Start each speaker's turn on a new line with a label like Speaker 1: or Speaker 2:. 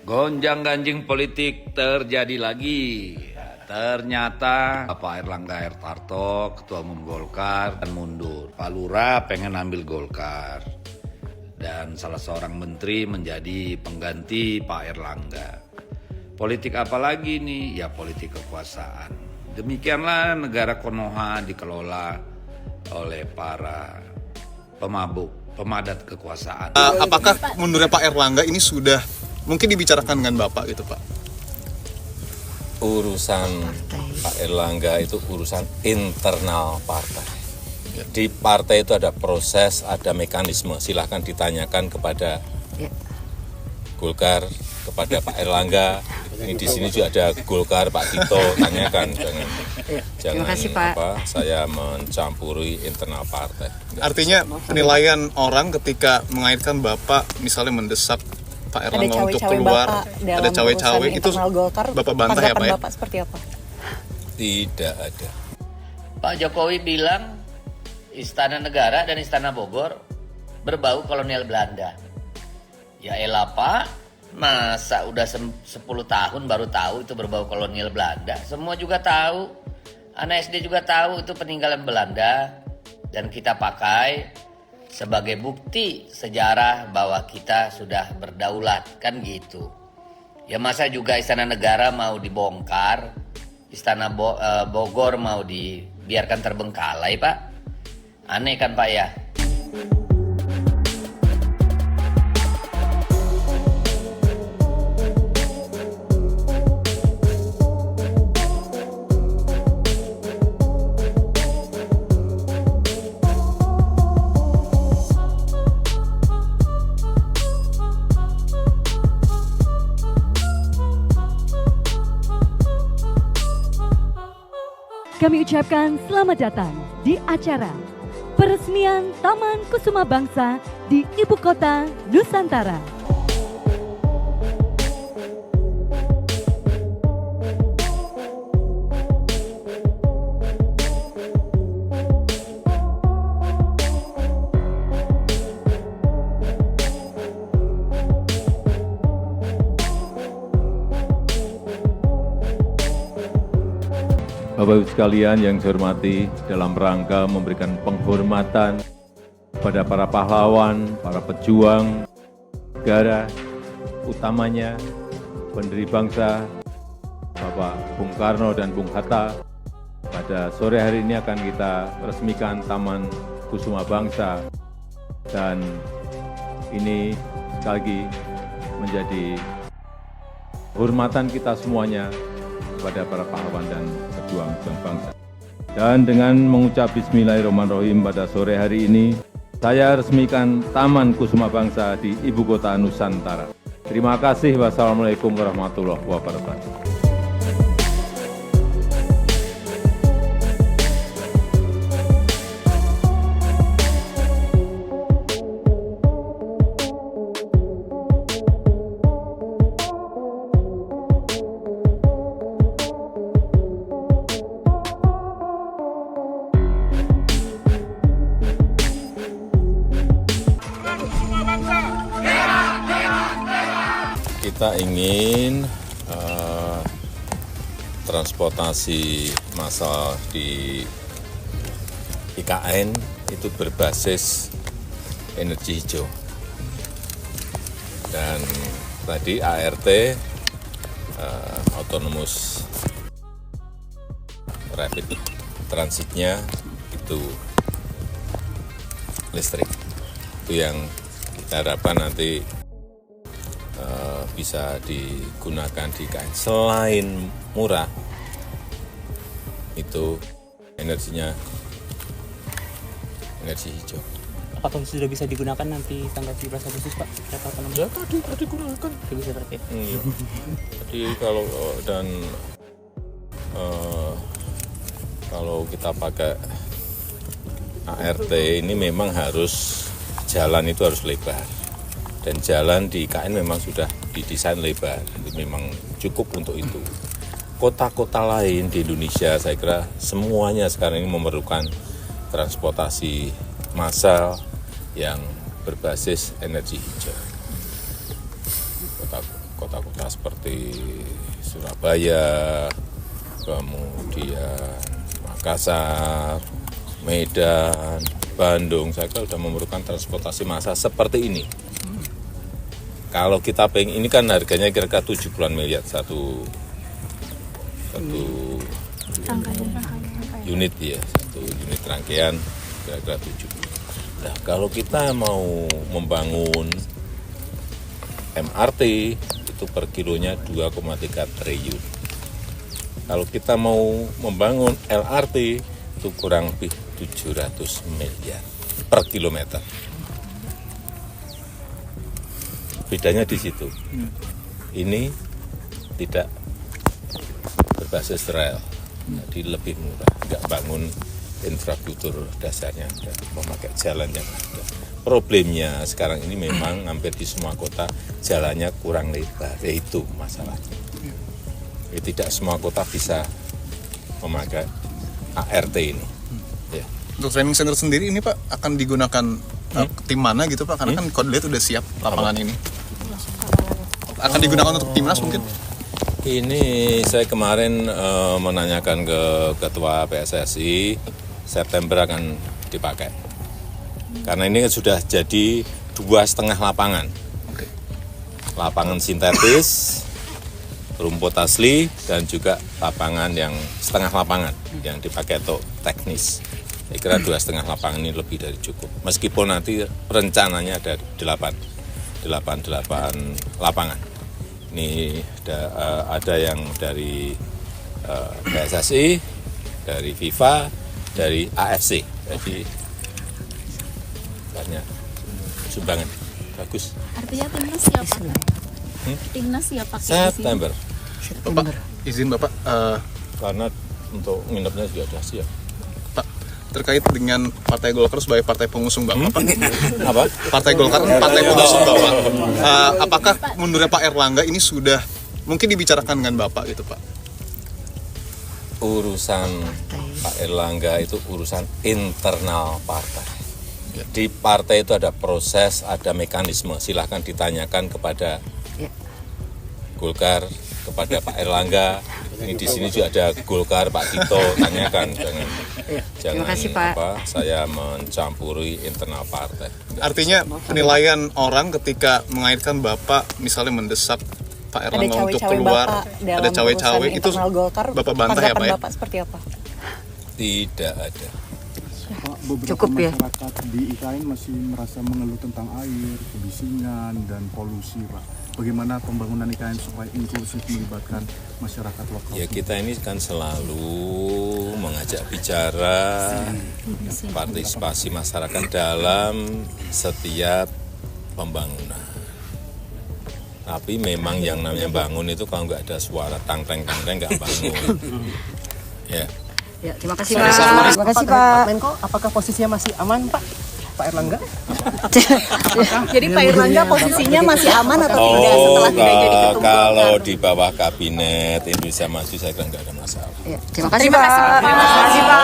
Speaker 1: Gonjang-ganjing politik terjadi lagi. Ternyata Pak Erlangga Hartarto, Ketua Umum Golkar, dan mundur. Pak Lurah pengen ambil Golkar. Dan salah seorang menteri menjadi pengganti Pak Erlangga. Politik apa lagi nih? Ya politik kekuasaan. Demikianlah negara Konoha dikelola oleh para pemabuk, pemadat kekuasaan.
Speaker 2: Apakah mundurnya Pak Erlangga ini sudah mungkin dibicarakan dengan Bapak gitu Pak?
Speaker 3: Urusan Pak Erlangga itu urusan internal partai. Di partai itu ada proses, ada mekanisme. Silahkan ditanyakan kepada Golkar, kepada Pak Erlangga. Ini di sini juga ada Golkar, Pak Tito, tanyakan. Jangan
Speaker 4: kasih, Pak.
Speaker 3: Saya mencampuri internal partai.
Speaker 2: Artinya penilaian orang ketika mengaitkan Bapak misalnya mendesak Pak Erlangga untuk keluar, ada cawe-cawe itu Bapak bantah ya Pak ya?
Speaker 4: Bapak seperti apa?
Speaker 3: Tidak ada.
Speaker 5: Pak Jokowi bilang Istana Negara dan Istana Bogor berbau kolonial Belanda. Ya elah Pak, masa udah 10 tahun baru tahu itu berbau kolonial Belanda? Semua juga tahu, anak SD juga tahu itu peninggalan Belanda. Dan kita pakai sebagai bukti sejarah bahwa kita sudah berdaulat, kan gitu. Ya masa juga Istana Negara mau dibongkar, Istana Bogor mau dibiarkan terbengkalai Pak? Aneh kan Pak ya?
Speaker 6: Kami ucapkan selamat datang di acara peresmian Taman Kusuma Bangsa di Ibu Kota Nusantara.
Speaker 7: Bapak Ibu sekalian yang saya hormati, dalam rangka memberikan penghormatan kepada para pahlawan, para pejuang negara, utamanya pendiri bangsa, Bapak Bung Karno dan Bung Hatta. Pada sore hari ini akan kita resmikan Taman Kusuma Bangsa, dan ini sekali lagi menjadi hormatan kita semuanya kepada para pahlawan dan pejuang bangsa. Dan dengan mengucap Bismillahirrahmanirrahim pada sore hari ini, saya resmikan Taman Kusuma Bangsa di Ibu Kota Nusantara. Terima kasih. Wassalamualaikum warahmatullahi wabarakatuh.
Speaker 3: Kita ingin transportasi massal di IKN itu berbasis energi hijau. Dan tadi ART, autonomous rapid transitnya itu listrik. Itu yang kita harapkan nanti bisa digunakan di IKN. Selain murah, itu energinya energi hijau.
Speaker 8: Apakah sudah bisa digunakan nanti tanggal 17 Agustus Pak?
Speaker 3: Ya tadi gunakan.
Speaker 8: Bisa berarti.
Speaker 3: Jadi kalau kalau kita pakai ART ini memang harus jalan itu harus lebar. Dan jalan di IKN memang sudah didesain lebar, memang cukup untuk itu. Kota-kota lain di Indonesia saya kira semuanya sekarang ini memerlukan transportasi massal yang berbasis energi hijau. kota-kota seperti Surabaya, kemudian Makassar, Medan, Bandung, saya kira sudah memerlukan transportasi massal seperti ini. Kalau kita pengen, ini kan harganya kira-kira 70-an miliar satu unit ya, satu unit rangkaian kira-kira 70. Nah, kalau kita mau membangun MRT itu per kilonya 2,3 triliun. Kalau kita mau membangun LRT itu kurang lebih 700 miliar per kilometer. Bedanya di situ. Ini tidak berbasis rel, jadi lebih murah. Nggak bangun infrastruktur dasarnya, memakai jalan yang ada. Problemnya sekarang ini memang hampir di semua kota jalannya kurang lebar, itu masalahnya. Tidak semua kota bisa memakai ART ini. Ya.
Speaker 2: Untuk training center sendiri ini Pak akan digunakan tim mana gitu Pak? Karena kan Kode udah siap lapangan ini. Akan digunakan untuk timnas mungkin?
Speaker 3: Ini saya kemarin menanyakan ke Ketua PSSI, September akan dipakai. Karena ini sudah jadi 2,5 lapangan. Lapangan sintetis, rumput asli, dan juga lapangan yang setengah lapangan yang dipakai untuk teknis. Saya kira 2,5 lapangan ini lebih dari cukup. Meskipun nanti rencananya ada 8 lapangan. Ini ada yang dari PSSI, dari FIFA, dari AFC. Jadi banyak sumbangan. Bagus.
Speaker 4: Artinya timnas siap pakai? Timnas siap pakai
Speaker 3: September.
Speaker 2: Bapak, izin Bapak,
Speaker 3: Karena untuk nginepnya juga sudah siap.
Speaker 2: Pak, terkait dengan Partai Golkar sebagai partai pengusung Bapak,
Speaker 3: Apa?
Speaker 2: Partai Golkar partai pengusung Bapak, apakah mundurnya Pak Erlangga ini sudah mungkin dibicarakan dengan Bapak gitu Pak?
Speaker 3: Urusan Pak Erlangga itu urusan internal partai. Di partai itu ada proses, ada mekanisme. Silahkan ditanyakan kepada Golkar, kepada Pak Erlangga. Ini di sini juga ada Golkar, Pak Tito, tanyakan. Jangan saya mencampuri internal partai.
Speaker 2: Artinya penilaian orang ketika mengaitkan Bapak misalnya mendesak Pak Erlangga untuk keluar, ada cawe-cawe itu Bapak bantah ya Pak ya?
Speaker 9: Bapak seperti apa?
Speaker 3: Tidak ada.
Speaker 10: Cukup ya. Masyarakat di IKN masih merasa mengeluh tentang air, kebisingan, dan polusi, Pak. Bagaimana pembangunan IKN supaya inklusif melibatkan masyarakat lokal?
Speaker 3: Ya kita ini kan selalu mengajak bicara partisipasi masyarakat dalam setiap pembangunan. Tapi memang yang namanya bangun itu kalau nggak ada suara tang-teng nggak bangun. Ya.
Speaker 9: Ya, terima kasih Pak. Terima kasih Pak.
Speaker 8: Menko, apakah posisinya masih aman Pak? Pak Erlangga?
Speaker 9: Jadi Pak Erlangga posisinya masih aman atau tidak setelah tidak jadi ketua?
Speaker 3: Kalau di bawah kabinet Indonesia Maju saya kira nggak ada masalah.
Speaker 9: Terima kasih Pak. Terima kasih Pak.